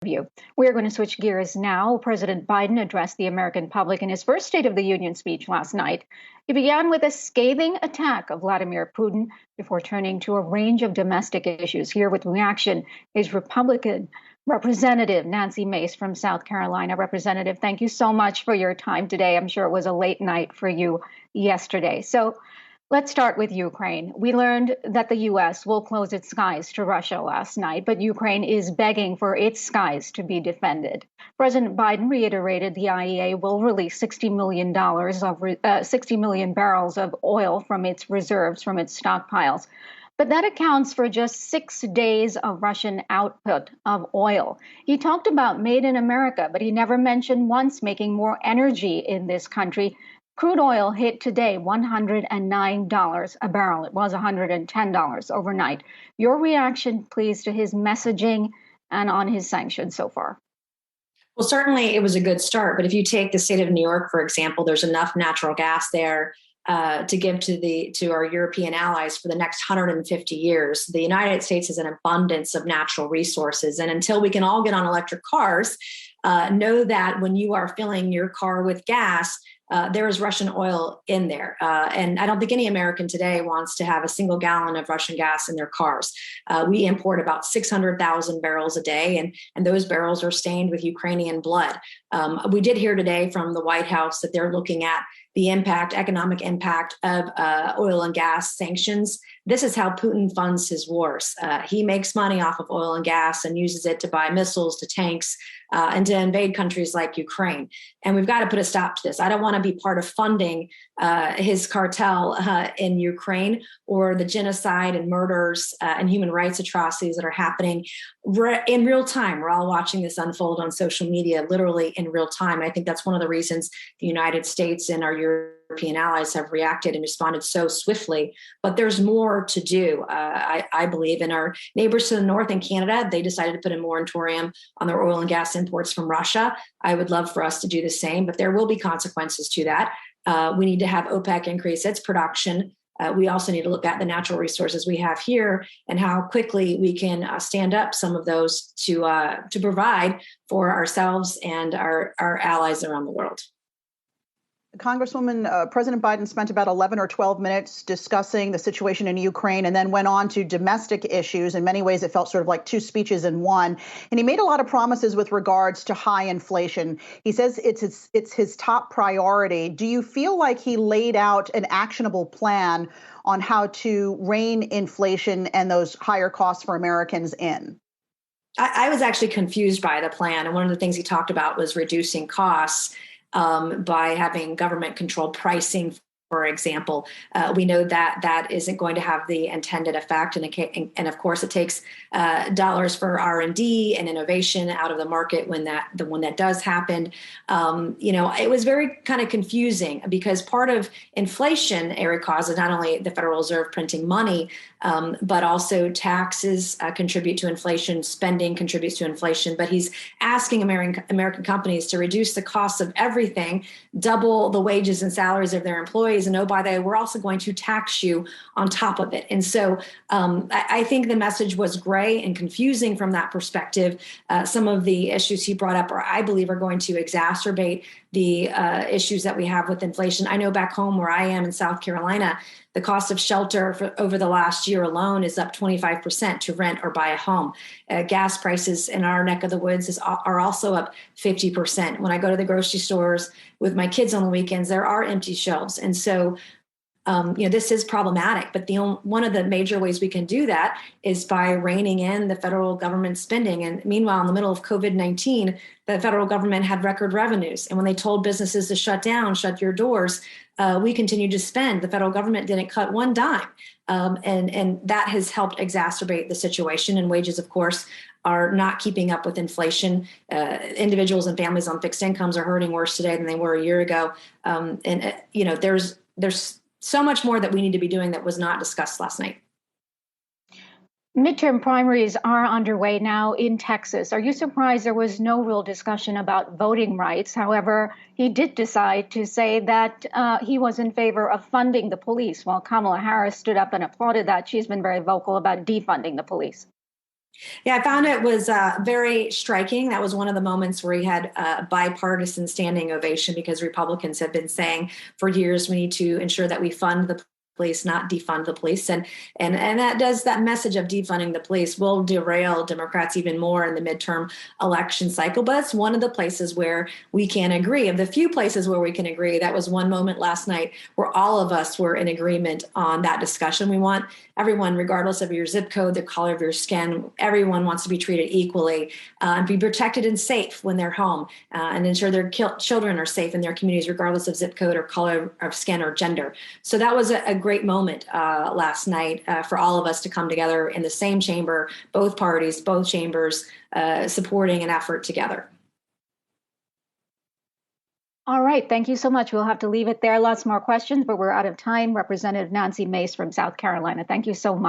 you. We're going to switch gears now. President Biden addressed the American public in his first State of the Union speech last night. He began with a scathing attack of Vladimir Putin before turning to a range of domestic issues. Here with reaction is Republican Representative Nancy Mace from South Carolina. Representative, thank you so much for your time today. I'm sure it was a late night for you yesterday. So let's start with Ukraine. We learned that the U.S. will close its skies to Russia last night, but Ukraine is begging for its skies to be defended. President Biden reiterated the IEA will release $60 million barrels of oil from its reserves, from its stockpiles. But that accounts for just 6 days of Russian output of oil. He talked about made in America, but he never mentioned once making more energy in this country. Crude oil hit today $109 a barrel. It was $110 overnight. Your reaction, please, to his messaging and on his sanctions so far. Well, certainly it was a good start. But if you take the state of New York, for example, there's enough natural gas there to give to our European allies for the next 150 years. The United States has an abundance of natural resources. And until we can all get on electric cars, know that when you are filling your car with gas, there is Russian oil in there. And I don't think any American today wants to have a single gallon of Russian gas in their cars. We import about 600,000 barrels a day, and those barrels are stained with Ukrainian blood. We did hear today from the White House that they're looking at the economic impact of oil and gas sanctions. This is how Putin funds his wars. He makes money off of oil and gas and uses it to buy missiles, to tanks, and to invade countries like Ukraine. And we've got to put a stop to this. I don't want to be part of funding his cartel in Ukraine, or the genocide and murders and human rights atrocities that are happening in real time. We're all watching this unfold on social media, literally in real time. And I think that's one of the reasons the United States and our European allies have reacted and responded so swiftly. But there's more to do, I believe. And our neighbors to the north in Canada, they decided to put a moratorium on their oil and gas imports from Russia. I would love for us to do the same, but there will be consequences to that. We need to have OPEC increase its production. We also need to look at the natural resources we have here and how quickly we can stand up some of those to provide for ourselves and our allies around the world. Congresswoman, President Biden spent about 11 or 12 minutes discussing the situation in Ukraine and then went on to domestic issues. In many ways, it felt sort of like two speeches in one. And he made a lot of promises with regards to high inflation. He says it's his top priority. Do you feel like he laid out an actionable plan on how to rein inflation and those higher costs for Americans in? I was actually confused by the plan. And one of the things he talked about was reducing costs by having government-controlled pricing, for example. We know that that isn't going to have the intended effect. And of course, it takes dollars for R&D and innovation out of the market when that does happen. It was very kind of confusing because part of inflationary causes, not only the Federal Reserve printing money, but also taxes contribute to inflation, spending contributes to inflation. But he's asking American companies to reduce the costs of everything, double the wages and salaries of their employees. And oh, by the way, we're also going to tax you on top of it. And so I think the message was gray and confusing from that perspective. Some of the issues he brought up I believe are going to exacerbate the issues that we have with inflation. I know back home where I am in South Carolina, the cost of shelter over the last year alone is up 25% to rent or buy a home. Gas prices in our neck of the woods are also up 50%. When I go to the grocery stores with my kids on the weekends, there are empty shelves. And so this is problematic, but one of the major ways we can do that is by reining in the federal government spending. And meanwhile, in the middle of COVID-19, the federal government had record revenues. And when they told businesses to shut your doors, we continued to spend. The federal government didn't cut one dime. And that has helped exacerbate the situation. And wages, of course, are not keeping up with inflation. Individuals and families on fixed incomes are hurting worse today than they were a year ago. There's so much more that we need to be doing that was not discussed last night. Midterm primaries are underway now in Texas. Are you surprised there was no real discussion about voting rights? However, he did decide to say that he was in favor of funding the police, while Kamala Harris stood up and applauded that. She's been very vocal about defunding the police. Yeah, I found it was very striking. That was one of the moments where he had a bipartisan standing ovation because Republicans have been saying for years we need to ensure that we fund the police, not defund the police, and that message of defunding the police will derail Democrats even more in the midterm election cycle. But it's one of the places where we can agree. Of the few places where we can agree, that was one moment last night where all of us were in agreement on that discussion. We want everyone, regardless of your zip code, the color of your skin, everyone wants to be treated equally and be protected and safe when they're home and ensure their children are safe in their communities, regardless of zip code or color of skin or gender. So that was a great moment last night for all of us to come together in the same chamber, both parties, both chambers, supporting an effort together. All right. Thank you so much. We'll have to leave it there. Lots more questions, but we're out of time. Representative Nancy Mace from South Carolina. Thank you so much.